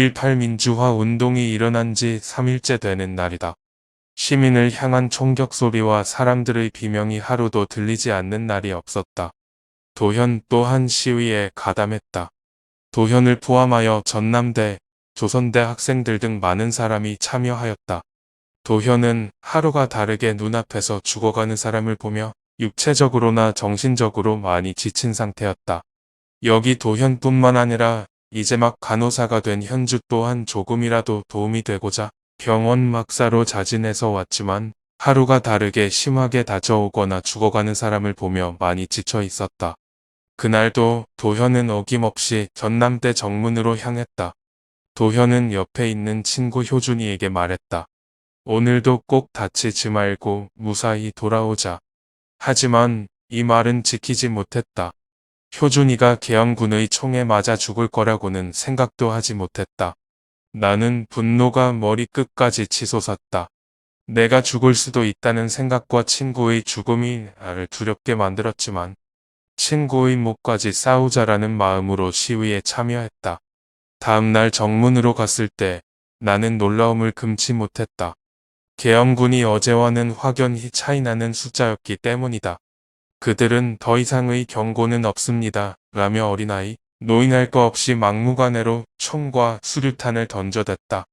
5.18 민주화 운동이 일어난 지 3일째 되는 날이다. 시민을 향한 총격 소리와 사람들의 비명이 하루도 들리지 않는 날이 없었다. 도현 또한 시위에 가담했다. 도현을 포함하여 전남대, 조선대 학생들 등 많은 사람이 참여하였다. 도현은 하루가 다르게 눈앞에서 죽어가는 사람을 보며 육체적으로나 정신적으로 많이 지친 상태였다. 여기 도현뿐만 아니라 이제 막 간호사가 된 현주 또한 조금이라도 도움이 되고자 병원 막사로 자진해서 왔지만 하루가 다르게 심하게 다쳐오거나 죽어가는 사람을 보며 많이 지쳐 있었다. 그날도 도현은 어김없이 전남대 정문으로 향했다. 도현은 옆에 있는 친구 효준이에게 말했다. 오늘도 꼭 다치지 말고 무사히 돌아오자. 하지만 이 말은 지키지 못했다. 효준이가 계엄군의 총에 맞아 죽을 거라고는 생각도 하지 못했다. 나는 분노가 머리끝까지 치솟았다. 내가 죽을 수도 있다는 생각과 친구의 죽음이 나를 두렵게 만들었지만 친구의 목까지 싸우자라는 마음으로 시위에 참여했다. 다음날 정문으로 갔을 때 나는 놀라움을 금치 못했다. 계엄군이 어제와는 확연히 차이나는 숫자였기 때문이다. 그들은 더 이상의 경고는 없습니다. 라며 어린아이, 노인할 거 없이 막무가내로 총과 수류탄을 던져댔다.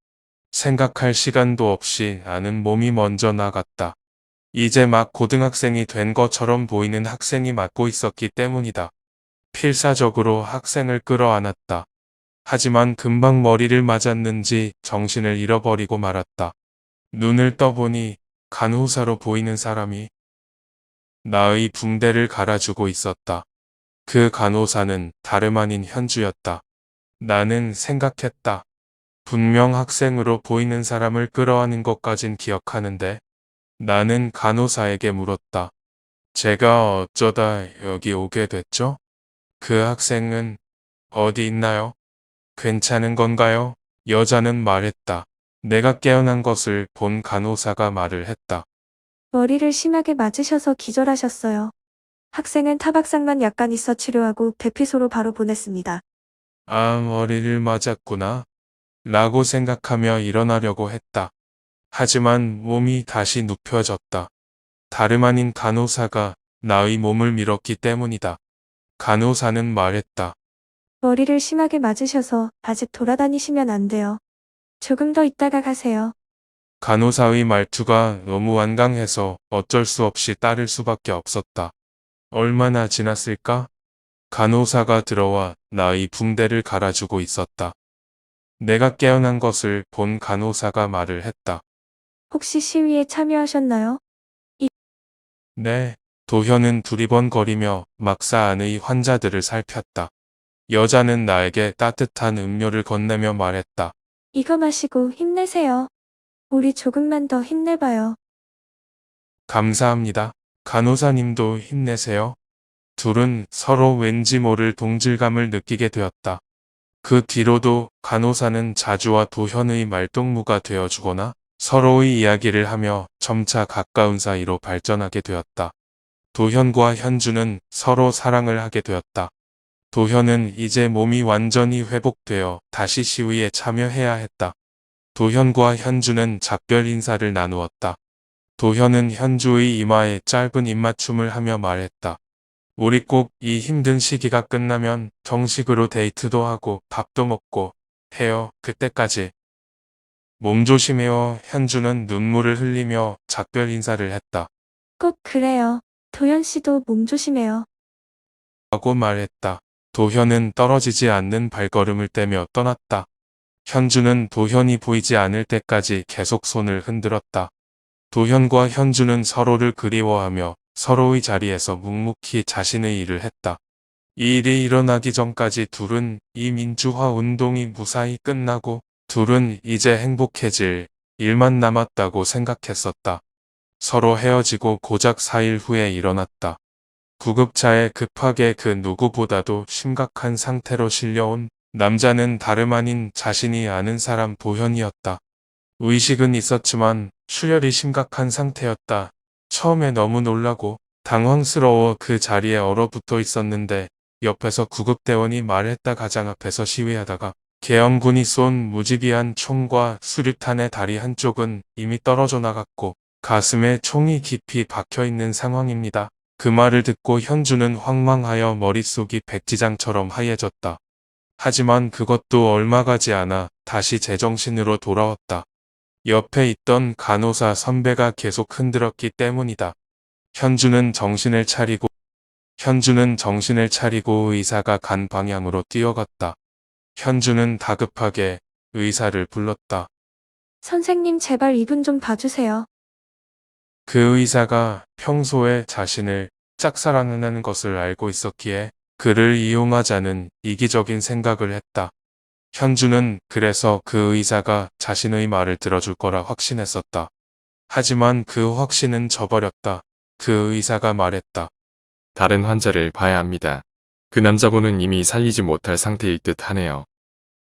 생각할 시간도 없이 나는 몸이 먼저 나갔다. 이제 막 고등학생이 된 것처럼 보이는 학생이 맞고 있었기 때문이다. 필사적으로 학생을 끌어안았다. 하지만 금방 머리를 맞았는지 정신을 잃어버리고 말았다. 눈을 떠보니 간호사로 보이는 사람이 나의 붕대를 갈아주고 있었다. 그 간호사는 다름 아닌 현주였다. 나는 생각했다. 분명 학생으로 보이는 사람을 끌어안은 것까진 기억하는데 나는 간호사에게 물었다. 제가 어쩌다 여기 오게 됐죠? 그 학생은 어디 있나요? 괜찮은 건가요? 여자는 말했다. 내가 깨어난 것을 본 간호사가 말을 했다. 머리를 심하게 맞으셔서 기절하셨어요. 학생은 타박상만 약간 있어 치료하고 대피소로 바로 보냈습니다. 아, 머리를 맞았구나. 라고 생각하며 일어나려고 했다. 하지만 몸이 다시 눕혀졌다. 다름 아닌 간호사가 나의 몸을 밀었기 때문이다. 간호사는 말했다. 머리를 심하게 맞으셔서 아직 돌아다니시면 안 돼요. 조금 더 있다가 가세요. 간호사의 말투가 너무 완강해서 어쩔 수 없이 따를 수밖에 없었다. 얼마나 지났을까? 간호사가 들어와 나의 붕대를 갈아주고 있었다. 내가 깨어난 것을 본 간호사가 말을 했다. 혹시 시위에 참여하셨나요? 네. 도현은 두리번거리며 막사 안의 환자들을 살폈다. 여자는 나에게 따뜻한 음료를 건네며 말했다. 이거 마시고 힘내세요. 우리 조금만 더 힘내봐요. 감사합니다. 간호사님도 힘내세요. 둘은 서로 왠지 모를 동질감을 느끼게 되었다. 그 뒤로도 간호사는 자주와 도현의 말동무가 되어주거나 서로의 이야기를 하며 점차 가까운 사이로 발전하게 되었다. 도현과 현주는 서로 사랑을 하게 되었다. 도현은 이제 몸이 완전히 회복되어 다시 시위에 참여해야 했다. 도현과 현주는 작별 인사를 나누었다. 도현은 현주의 이마에 짧은 입맞춤을 하며 말했다. 우리 꼭 이 힘든 시기가 끝나면 정식으로 데이트도 하고 밥도 먹고 해요. 그때까지. 몸 조심해요. 현주는 눈물을 흘리며 작별 인사를 했다. 꼭 그래요. 도현 씨도 몸 조심해요. 라고 말했다. 도현은 떨어지지 않는 발걸음을 떼며 떠났다. 현주는 도현이 보이지 않을 때까지 계속 손을 흔들었다. 도현과 현주는 서로를 그리워하며 서로의 자리에서 묵묵히 자신의 일을 했다. 이 일이 일어나기 전까지 둘은 이 민주화 운동이 무사히 끝나고 둘은 이제 행복해질 일만 남았다고 생각했었다. 서로 헤어지고 고작 4일 후에 일어났다. 구급차에 급하게 그 누구보다도 심각한 상태로 실려온 남자는 다름 아닌 자신이 아는 사람 도현이었다. 의식은 있었지만 출혈이 심각한 상태였다. 처음에 너무 놀라고 당황스러워 그 자리에 얼어붙어 있었는데 옆에서 구급대원이 말했다. 가장 앞에서 시위하다가 계엄군이 쏜 무지비한 총과 수류탄의 다리 한쪽은 이미 떨어져 나갔고 가슴에 총이 깊이 박혀 있는 상황입니다. 그 말을 듣고 현주는 황망하여 머릿속이 백지장처럼 하얘졌다. 하지만 그것도 얼마 가지 않아 다시 제정신으로 돌아왔다. 옆에 있던 간호사 선배가 계속 흔들었기 때문이다. 현주는 정신을 차리고 의사가 간 방향으로 뛰어갔다. 현주는 다급하게 의사를 불렀다. 선생님, 제발 이분 좀 봐주세요. 그 의사가 평소에 자신을 짝사랑하는 것을 알고 있었기에 그를 이용하자는 이기적인 생각을 했다. 현주는 그래서 그 의사가 자신의 말을 들어줄 거라 확신했었다. 하지만 그 확신은 저버렸다. 그 의사가 말했다. 다른 환자를 봐야 합니다. 그 남자분은 이미 살리지 못할 상태일 듯 하네요.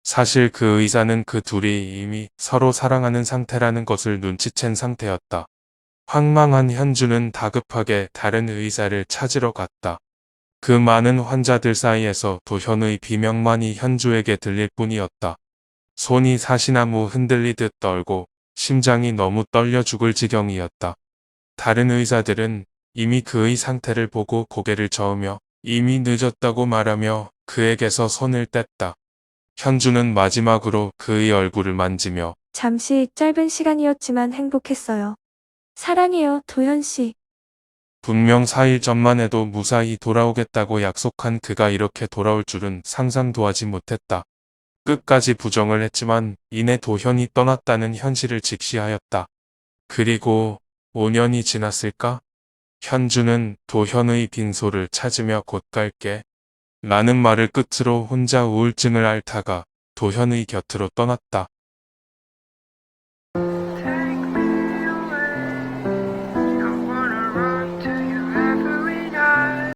사실 그 의사는 그 둘이 이미 서로 사랑하는 상태라는 것을 눈치챈 상태였다. 황망한 현주는 다급하게 다른 의사를 찾으러 갔다. 그 많은 환자들 사이에서 도현의 비명만이 현주에게 들릴 뿐이었다. 손이 사시나무 흔들리듯 떨고 심장이 너무 떨려 죽을 지경이었다. 다른 의사들은 이미 그의 상태를 보고 고개를 저으며 이미 늦었다고 말하며 그에게서 손을 뗐다. 현주는 마지막으로 그의 얼굴을 만지며 잠시 짧은 시간이었지만 행복했어요. 사랑해요, 도현 씨. 분명 4일 전만 해도 무사히 돌아오겠다고 약속한 그가 이렇게 돌아올 줄은 상상도 하지 못했다. 끝까지 부정을 했지만 이내 도현이 떠났다는 현실을 직시하였다. 그리고 5년이 지났을까? 현주는 도현의 빈소를 찾으며 곧 갈게 라는 말을 끝으로 혼자 우울증을 앓다가 도현의 곁으로 떠났다.